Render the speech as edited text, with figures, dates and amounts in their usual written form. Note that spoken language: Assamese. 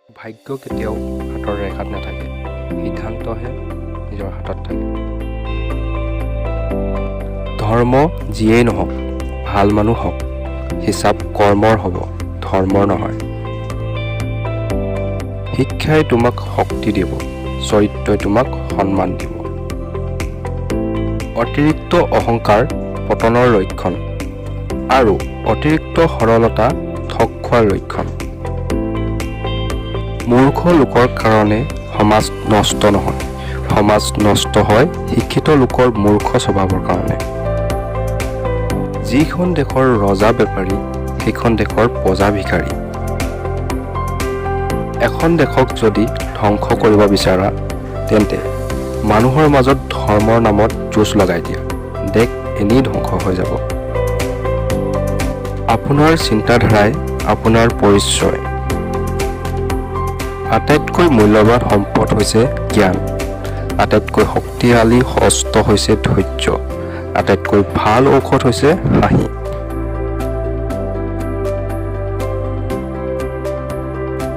ভাগ্য কেতিয়াও হাতৰ ৰেখাত নাথাকে, সিদ্ধান্তহে নিজৰ হাতত থাকে। ধৰ্ম যিয়েই নহওক, ভাল মানুহ হওক, হিচাপ কৰ্মৰ হ'ব, ধৰ্মৰ নহয়। শিক্ষাই তোমাক শক্তি দিব, চৰিত্ৰই তোমাক সন্মান দিব। অতিৰিক্ত অহংকাৰ পতনৰ লক্ষণ আৰু অতিৰিক্ত সৰলতা ঠগ খোৱাৰ লক্ষণ। মূৰ্খ লোকৰ কাৰণে সমাজ নষ্ট নহয়, সমাজ নষ্ট হয় শিক্ষিত লোকৰ মূৰ্খ স্বভাৱৰ কাৰণে। যিখন দেশৰ ৰজা বেপাৰী, সেইখন দেশৰ প্ৰজা ভিখাৰী। এখন দেশক যদি ধ্বংস কৰিব বিচাৰা, তেন্তে মানুহৰ মাজত ধৰ্মৰ নামত যুঁজ লগাই দিয়া, দেশ এনেই ধ্বংস হৈ যাব। আপোনাৰ চিন্তাধাৰাই আপোনাৰ পৰিচয়। আটাইতকৈ মূল্যৱান সম্পদ হৈছে জ্ঞান, আটাইতকৈ শক্তিশালী অস্ত্ৰ হৈছে ধৈৰ্য, আটাইতকৈ ভাল ঔষধ হৈছে হাঁহি।